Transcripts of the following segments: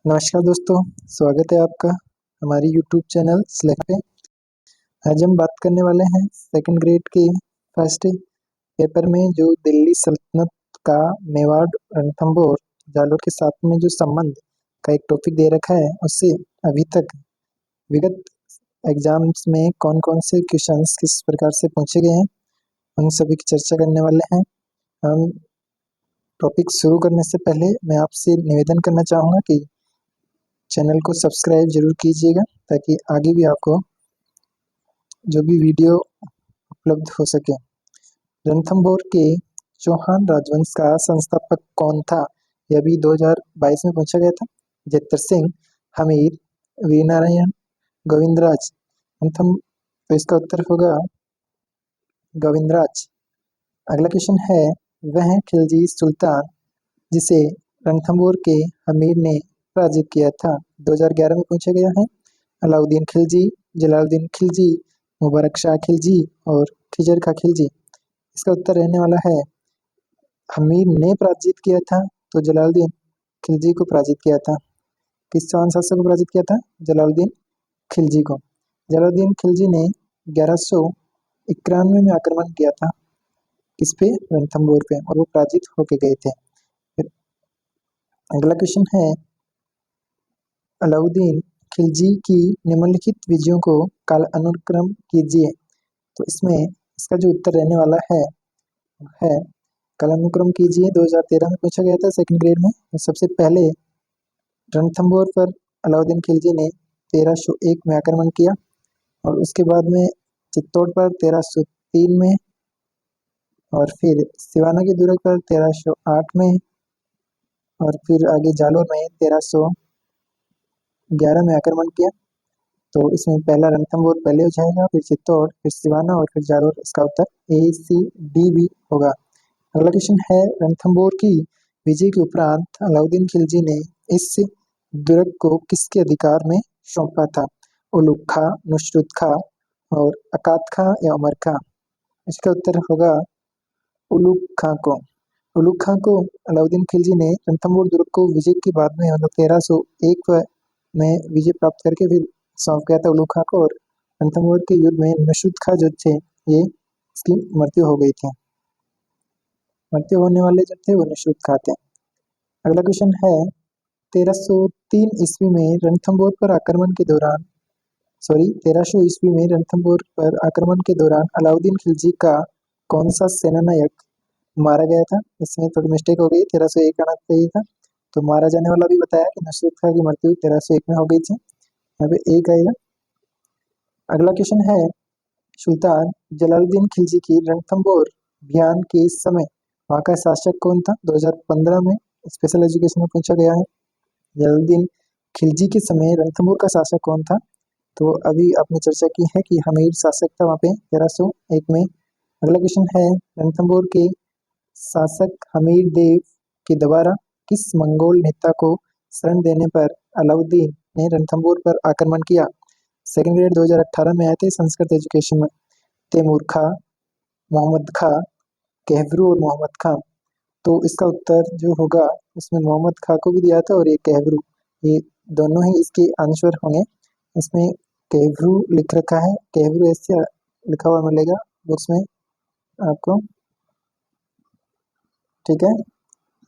नमस्कार दोस्तों, स्वागत है आपका हमारी यूट्यूब चैनल सिलेक्ट पे। आज हम बात करने वाले हैं सेकंड ग्रेड के फर्स्ट पेपर में जो दिल्ली सल्तनत का मेवाड़ रणथंभौर जालोर के साथ में जो संबंध का एक टॉपिक दे रखा है, उससे अभी तक विगत एग्जाम्स में कौन कौन से क्वेश्चंस किस प्रकार से पूछे गए हैं, उन सभी की चर्चा करने वाले हैं। हम टॉपिक शुरू करने से पहले मैं आपसे निवेदन करना चाहूँगा कि चैनल को सब्सक्राइब जरूर कीजिएगा ताकि आगे भी आपको जो भी वीडियो उपलब्ध हो सके। रणथंभौर के चौहान राजवंश का संस्थापक कौन था, यह भी 2022 में पूछा गया था। जैतर सिंह, हमीर, वीरनारायण, गोविंदराज। रणथम तो इसका उत्तर होगा गोविंदराज। अगला क्वेश्चन है, वह खिलजी सुल्तान जिसे रणथंभौर के हमीर ने पराजित किया था, 2011 में पूछा गया है। अलाउद्दीन खिलजी, जलालुद्दीन खिलजी, मुबारक शाह खिलजी और खिजर खा खिलजी। इसका उत्तर रहने वाला है हमीर ने पराजित किया था, तो जलालुद्दीन खिलजी को पराजित किया था। किस चौहान शासक को पराजित किया था? जलालुद्दीन खिलजी को। जलालुद्दीन खिलजी ने 1191 में आक्रमण किया था किस पे? रणथंभौर पे, और वो पराजित होके गए थे। अगला क्वेश्चन है, अलाउद्दीन खिलजी की निम्नलिखित विजयों को काल अनुक्रम कीजिए। तो इसमें इसका जो उत्तर रहने वाला है कालानुक्रम कीजिए। 2013 में पूछा गया था सेकंड ग्रेड में। सबसे पहले रणथंभौर पर अलाउद्दीन खिलजी ने 1301 में आक्रमण किया, और उसके बाद में चित्तौड़ पर 1303 में, और फिर सिवाना के दुर्ग पर 1308 में, और फिर आगे जालोर में 1311 में आक्रमण किया। तो इसमें पहला रणथंभौर पहले हो जाएगा, फिर चित्तौड़, फिर सिवाना और फिर जालोर। इसका उत्तर ACD होगा। अगला क्वेश्चन है, रणथंभौर की विजय के उपरांत अलाउद्दीन खिलजी ने इस दुर्ग को किसके अधिकार में सौंपा था? उलुग खां, नुसरत खां और अकात खां या उमर खां? इसका उत्तर होगा उलुग खां को। उलुग खां को अलाउद्दीन खिलजी ने रणथंभौर दुर्ग को विजय के बाद में, मतलब 1301 में विजय प्राप्त करके फिर सौंप गया था उलुग खां को, और रणथंभौर के युद्ध में नुसरत खां जो थे, ये इसकी मृत्यु हो गई थी। मृत्यु होने वाले जो थे वो नुसरत खां थे। अगला क्वेश्चन है, 1303 ईस्वी में रणथंभौर पर आक्रमण के दौरान 1300 ईस्वी में रणथंभौर पर आक्रमण के दौरान अलाउद्दीन खिलजी का कौन सा सेनानायक मारा गया था? इसमें थोड़ी मिस्टेक हो गई, 1301 आना चाहिए था। तो मारा जाने वाला भी बताया कि नुसरत खां की मृत्यु 1301 में हो गई थी, यहाँ पे एक आएगा। अगला क्वेश्चन है, सुल्तान जलालुद्दीन खिलजी की रणथंभौर अभियान के समय वहाँ का शासक कौन था? 2015 में स्पेशल एजुकेशन में पूछा गया है। जलालुद्दीन खिलजी के समय रणथंभौर का शासक कौन था? तो अभी आपने चर्चा की है कि हमीर शासक था वहाँ पे 1301 में। अगला क्वेश्चन है, रणथंभौर के शासक हमीर देव के द्वारा किस मंगोल नेता को शरण देने पर अलाउद्दीन ने रणथंभौर पर आक्रमण किया? सेकंड ग्रेड 2018 में आए थे संस्कृत एजुकेशन में। तैमूर खां, मोहम्मद खां, कहबरू और मोहम्मद खां। तो इसका उत्तर जो होगा, इसमें मोहम्मद खां को भी दिया था और ये कहबरू, ये दोनों ही इसके आंसर होंगे। इसमें कहबरू लिख रखा है, कहबरू ऐसे लिखा हुआ मिलेगा बुक्स में आपको, ठीक है।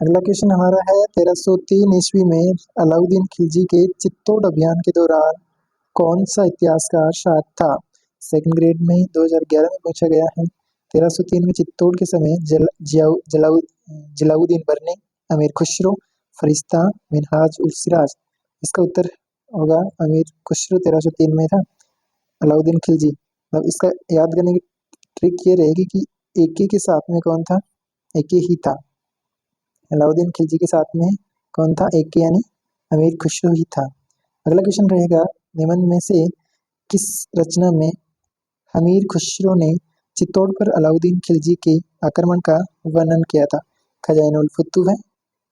अगला क्वेश्चन हमारा है, 1303 ईस्वी में अलाउद्दीन खिलजी के चित्तौड़ अभियान के दौरान कौन सा इतिहासकार शहीद था? सेकंड ग्रेड में 2011 में पूछा गया है। 1303 में चित्तौड़ के समय जलाउद्दीन बरनी, अमीर खुसरो, फरिश्ता, मिनहाज उल सिराज। इसका उत्तर होगा अमीर खुसरो 1303 में था। अलाउद्दीन खिलजी, मतलब इसका याद करने की ट्रिक ये रहेगी कि एके के साथ में कौन था? एके ही था। अलाउद्दीन खिलजी के साथ में कौन था? एके यानी अमीर खुसरो ही था। अगला क्वेश्चन रहेगा, निम्न में से किस रचना में हमीर खुसरो ने चित्तौड़ पर अलाउद्दीन खिलजी के आक्रमण का वर्णन किया था? खजाइनुल फुतूह,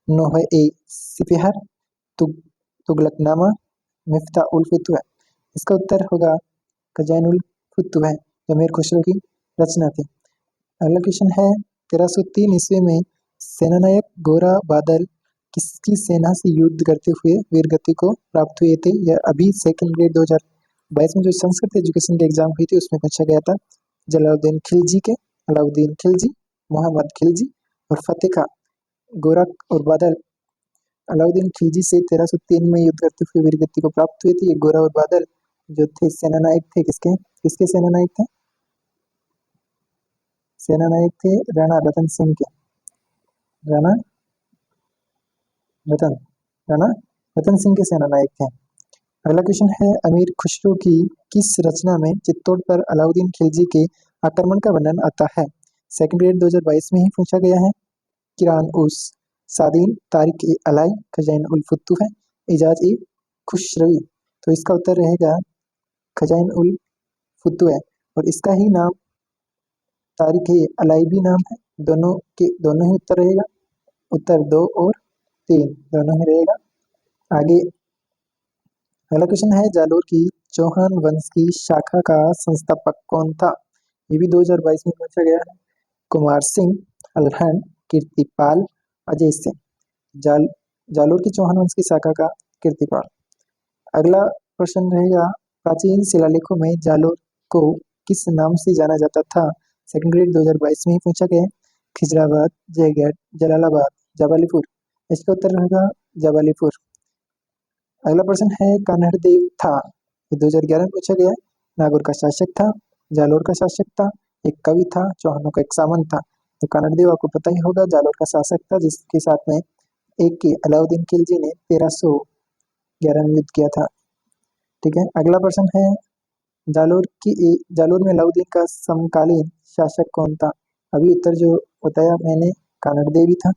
नोह ए सिपहर, तुगलकनामा, मिफ्ताह उल फुतूह। इसका उत्तर होगा खजाइनुल फुतूह, जो अमीर खुसरो की रचना थी। अगला क्वेश्चन है, 1303 ईस्वी में सेनानायक गोरा बादल किसकी सेना से युद्ध करते हुए वीरगति को प्राप्त हुए थे? यह अभी सेकंड ग्रेड 2022 में जो संस्कृत एजुकेशन की एग्जाम हुई थी उसमें पूछा गया था। जलालुद्दीन खिलजी के, अलाउद्दीन खिलजी, मोहम्मद खिलजी और फतेह खां, गोरख और बादल। अलाउद्दीन खिलजी से 1303 में युद्ध करते हुए वीरगति को प्राप्त हुई थी। ये गोरा और बादल जो थे सेनानायक थे, किसके किसके सेनानायक थे? सेनानायक थे राणा रतन सिंह के। राणा रतन राणा रतन सिंह के सेनानायक थे। अगला क्वेश्चन है, अमीर खुसरो की किस रचना में चित्तौड़ पर अलाउद्दीन खिलजी के आक्रमण का वर्णन आता है? सेकंड ग्रेड 2022 में ही पूछा गया है। किरान उस सादीन, तारिक ए अलाई, खजाइन उल फुतूह है, इजाज ए खुशरवी। तो इसका उत्तर रहेगा खजाइन उल फुतूह है और इसका ही नाम तारिक ए अलाई भी नाम है। दोनों के दोनों ही उत्तर रहेगा। उत्तर 2 और 3 दोनों ही रहेगा। आगे अगला क्वेश्चन है, जालोर की चौहान वंश की शाखा का संस्थापक कौन था? ये भी 2022 में पूछा गया है। कुमार सिंह, अलहन, कीर्तिपाल, अजय सिंह। जालोर की चौहान वंश की शाखा का कीर्तिपाल। अगला प्रश्न रहेगा, प्राचीन शिलालेखों में जालोर को किस नाम से जाना जाता था? सेकंड ग्रेड 2022 में ही पूछा गया है। खिजराबाद, जयगढ़, जलालाबाद, जबालीपुर। इसका उत्तर रहेगा जबालीपुर। अगला प्रश्न है, कान्हड़देव था, ये 2011 में पूछा गया। नागौर का शासक था, जालोर का शासक था, एक कवि था, चौहानों का एक सामंत था। तो कान्हड़देव आपको पता ही होगा, जालोर का शासक था जिसके साथ में एक की अलाउद्दीन खिलजी ने 1311 में युद्ध किया था। ठीक है। अगला प्रश्न है, जालोर में अलाउद्दीन का समकालीन शासक कौन था? अभी उत्तर जो बताया मैंने, कान्हड़देव ही था।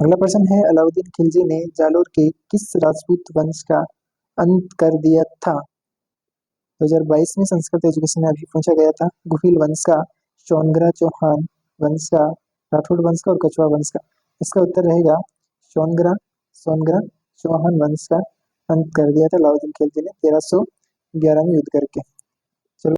अगला प्रश्न है, अलाउद्दीन खिलजी ने जालोर के किस राजपूत वंश का अंत कर दिया था? 2022 में संस्कृत एजुकेशन में अभी पूछा गया था। गुहिल वंश का, सोनग्रा चौहान वंश का, राठौड़ वंश का और कछवा वंश का। इसका उत्तर रहेगा सोनग्रा सोनग्रा चौहान वंश का अंत कर दिया था अलाउद्दीन खिलजी ने 1311 में युद्ध करके।